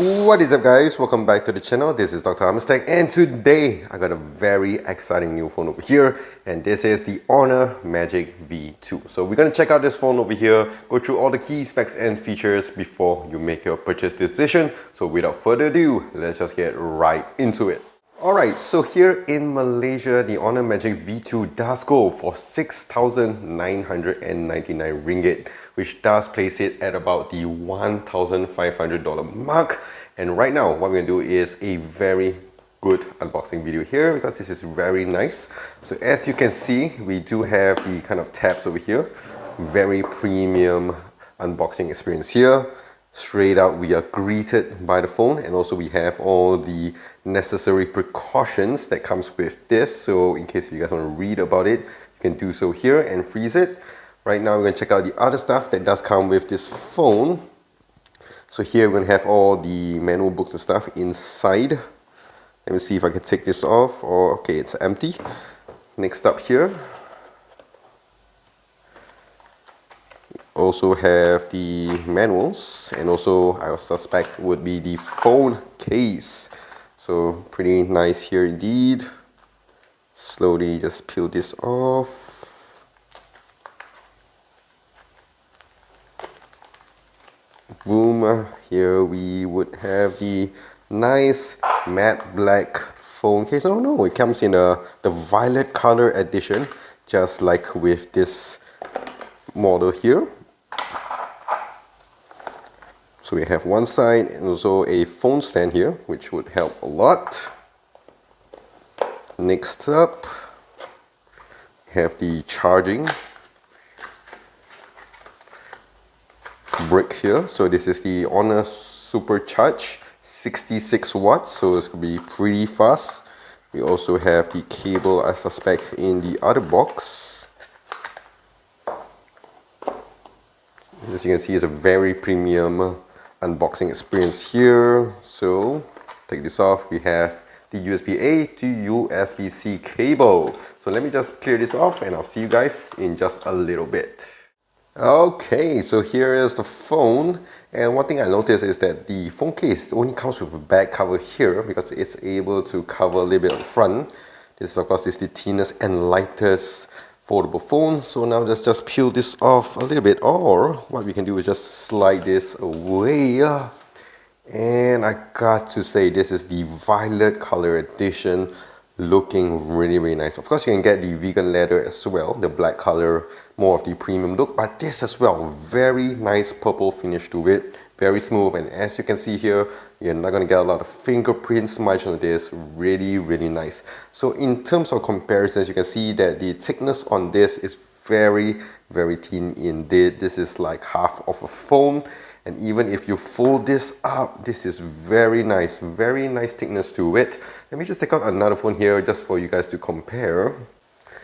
What is up, guys? Welcome back to the channel. This is Dr. Amistech, and today I got a very exciting new phone over here, and this is the Honor Magic V2. So we're going to check out this phone over here, go through all the key specs and features before you make your purchase decision. So without further ado, let's just get right into it. Alright, so here in Malaysia, the Honor Magic V2 does go for 6,999 ringgit, which does place it at about the $1,500 mark. And right now, what we're going to do is a very good unboxing video here because this is very nice. So as you can see, we do have the kind of tabs over here. Very premium unboxing experience here. Straight out, we are greeted by the phone, and also we have all the necessary precautions that comes with this. So in case you guys want to read about it, you can do so here and freeze it. Right now we're going to check out the other stuff that does come with this phone. So here we're going to have all the manual books and stuff inside. Let me see if I can take this off. Oh, okay, it's empty. Next up here, also have the manuals, and also I suspect would be the phone case. So pretty nice here indeed. Slowly just peel this off. Boom. Here we would have the nice matte black phone case. Oh no, it comes in the violet color edition, just like with this model here. So we have one side and also a phone stand here, which would help a lot. Next up, we have the charging brick here. So this is the Honor Supercharge, 66 watts, so it's going to be pretty fast. We also have the cable, I suspect, in the other box. As you can see, it's a very premium unboxing experience here. So take this off, we have the USB-A to USB-C cable. So let me just clear this off and I'll see you guys in just a little bit. Okay, so here is the phone, and one thing I noticed is that the phone case only comes with a back cover here because it's able to cover a little bit on the front. This of course is the thinnest and lightest foldable phone. So now let's just peel this off a little bit, or what we can do is just slide this away. And I got to say, this is the violet color edition, looking really nice. Of course you can get the vegan leather as well, the black color, more of the premium look, but this as well, very nice purple finish to it, very smooth. And as you can see here, you're not going to get a lot of fingerprint smudge on this. Really nice. So in terms of comparisons, you can see that the thickness on this is very thin indeed. This is like half of a phone, and even if you fold this up, this is very nice thickness to it. Let me just take out another phone here just for you guys to compare.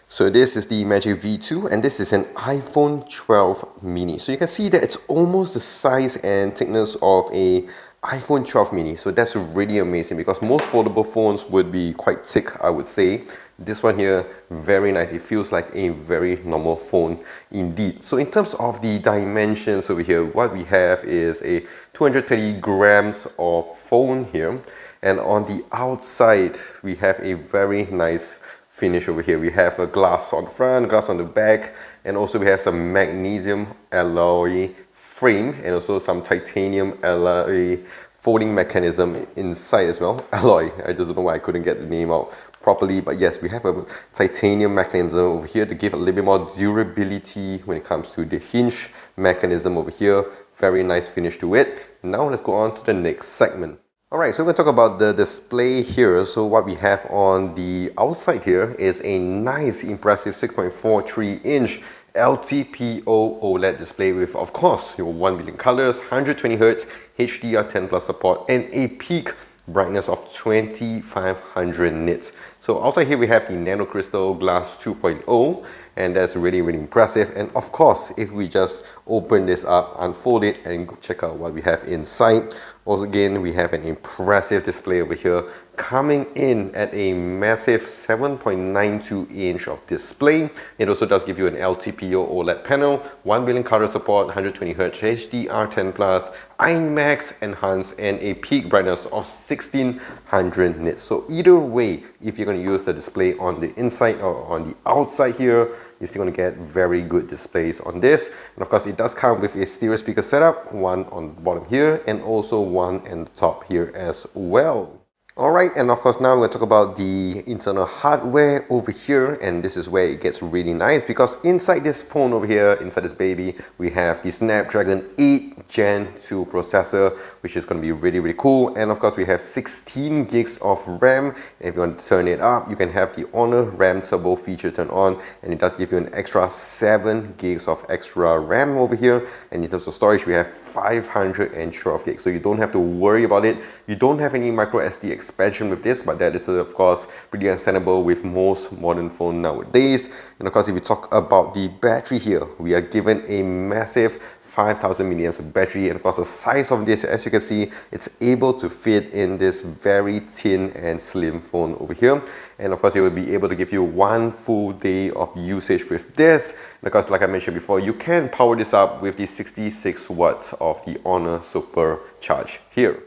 So this is the Magic V2, and this is an iPhone 12 mini. So you can see that it's almost the size and thickness of a iPhone 12 mini. So that's really amazing because most foldable phones would be quite thick, I would say. This one here, very nice. It feels like a very normal phone indeed. So in terms of the dimensions over here, what we have is a 230 grams of phone here. And on the outside, we have a very nice finish over here. We have a glass on the front, glass on the back, and also we have some magnesium alloy frame and also some titanium alloy folding mechanism inside as well. Alloy, I just don't know why I couldn't get the name out properly, but yes, we have a titanium mechanism over here to give a little bit more durability when it comes to the hinge mechanism over here. Very nice finish to it. Now let's go on to the next segment. Alright, so we're going to talk about the display here. So what we have on the outside here is a nice, impressive 6.43-inch LTPO OLED display with, of course, your 1 billion colors, 120Hz HDR10 Plus support, and a peak brightness of 2500 nits. So outside here we have the nano crystal glass 2.0, and that's really impressive. And of course, if we just open this up, unfold it, and check out what we have inside, also again we have an impressive display over here, coming in at a massive 7.92 inch of display. It also does give you an LTPO OLED panel, 1 billion color support, 120Hz HDR10+, IMAX enhanced, and a peak brightness of 1600 nits. So either way, if you're going to use the display on the inside or on the outside here, you're still going to get very good displays on this. And of course, it does come with a stereo speaker setup, one on the bottom here and also one on the top here as well. Alright, and of course now we're going to talk about the internal hardware over here, and this is where it gets really nice, because inside this phone over here, inside this baby, we have the Snapdragon 8 Gen 2 processor, which is going to be really cool. And of course we have 16 gigs of RAM. If you want to turn it up, you can have the Honor RAM Turbo feature turned on, and it does give you an extra 7 gigs of extra RAM over here. And in terms of storage, we have 512 gigs, so you don't have to worry about it. You don't have any micro SD expansion with this, but that is of course pretty understandable with most modern phones nowadays. And of course, if we talk about the battery here, we are given a massive 5000 milliamps of battery, and of course the size of this, as you can see, it's able to fit in this very thin and slim phone over here. And of course it will be able to give you 1 full day of usage with this. And of course, like I mentioned before, you can power this up with the 66 watts of the Honor Supercharge here.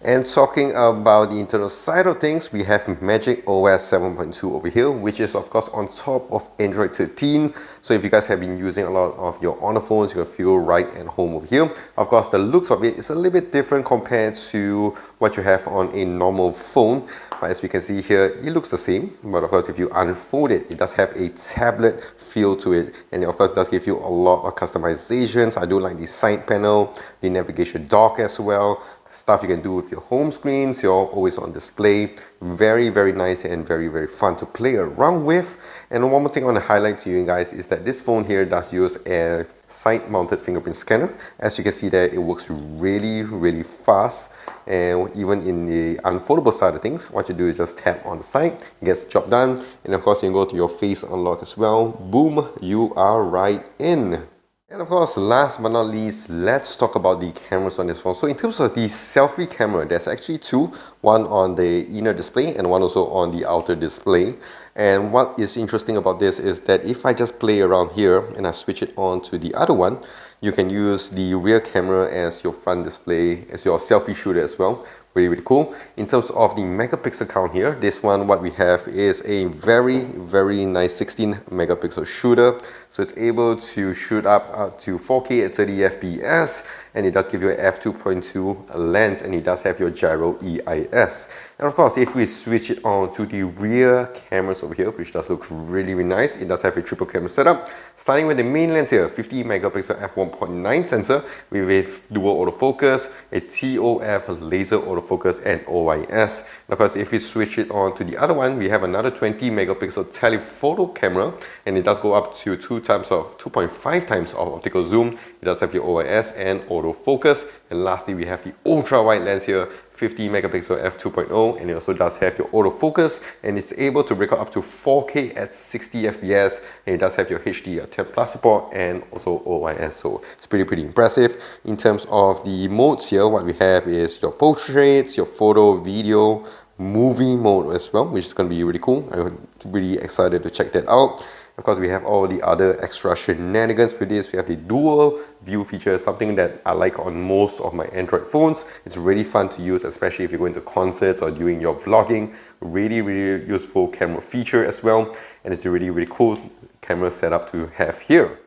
And talking about the internal side of things, we have Magic OS 7.2 over here, which is of course on top of Android 13. So if you guys have been using a lot of your Honor phones, you're gonna feel right at home over here. Of course, the looks of it is a little bit different compared to what you have on a normal phone. But as we can see here, it looks the same. But of course, if you unfold it, it does have a tablet feel to it. And of course, it does give you a lot of customizations. I do like the side panel, the navigation dock as well. Stuff you can do with your home screens, you're always on display. Very nice and very fun to play around with. And one more thing I want to highlight to you guys is that this phone here does use a side mounted fingerprint scanner. As you can see there, it works really fast. And even in the unfoldable side of things, what you do is just tap on the side, it gets the job done. And of course you can go to your face unlock as well. Boom, you are right in. And of course, last but not least, let's talk about the cameras on this phone. So in terms of the selfie camera, there's actually two, one on the inner display and one also on the outer display. And what is interesting about this is that if I just play around here and I switch it on to the other one, you can use the rear camera as your front display, as your selfie shooter as well. Really cool. In terms of the megapixel count here, this one, what we have is a very nice 16 megapixel shooter. So it's able to shoot up to 4K at 30 FPS, and it does give you an f2.2 lens, and it does have your gyro EIS. And of course, if we switch it on to the rear cameras over here, which does look really nice, it does have a triple camera setup. Starting with the main lens here, 50 megapixel f1.9 sensor with a dual autofocus, a TOF laser autofocus, and OIS. And of course, if we switch it on to the other one, we have another 20 megapixel telephoto camera, and it does go up to 2.5 times of optical zoom. It does have your OIS and autofocus. And lastly, we have the ultra wide lens here, 50 megapixel f2.0, and it also does have your autofocus, and it's able to record up to 4K at 60 FPS, and it does have your HDR10+ support and also OIS. So it's pretty impressive. In terms of the modes here, what we have is your portraits, your photo, video, movie mode as well, which is going to be really cool. I'm really excited to check that out. Of course, we have all the other extra shenanigans with this. We have the dual view feature, something that I like on most of my Android phones. It's really fun to use, especially if you're going to concerts or doing your vlogging. Really useful camera feature as well. And it's a really cool camera setup to have here.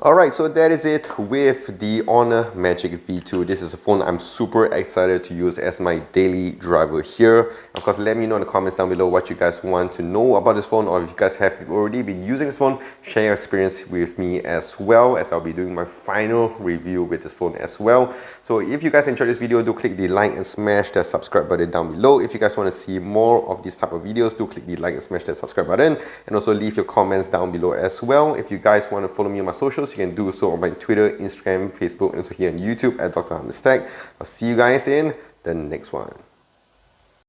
Alright, so that is it with the Honor Magic V2. This is a phone I'm super excited to use as my daily driver here. Of course, let me know in the comments down below what you guys want to know about this phone, or if you guys have already been using this phone, share your experience with me as well, as I'll be doing my final review with this phone as well. So if you guys enjoyed this video, do click the like and smash that subscribe button down below. If you guys want to see more of these type of videos, do click the like and smash that subscribe button, and also leave your comments down below as well. If you guys want to follow me on my socials, you can do so on my Twitter, Instagram, Facebook, and also here on YouTube at Dr. Hamid Tech. I'll see you guys in the next one.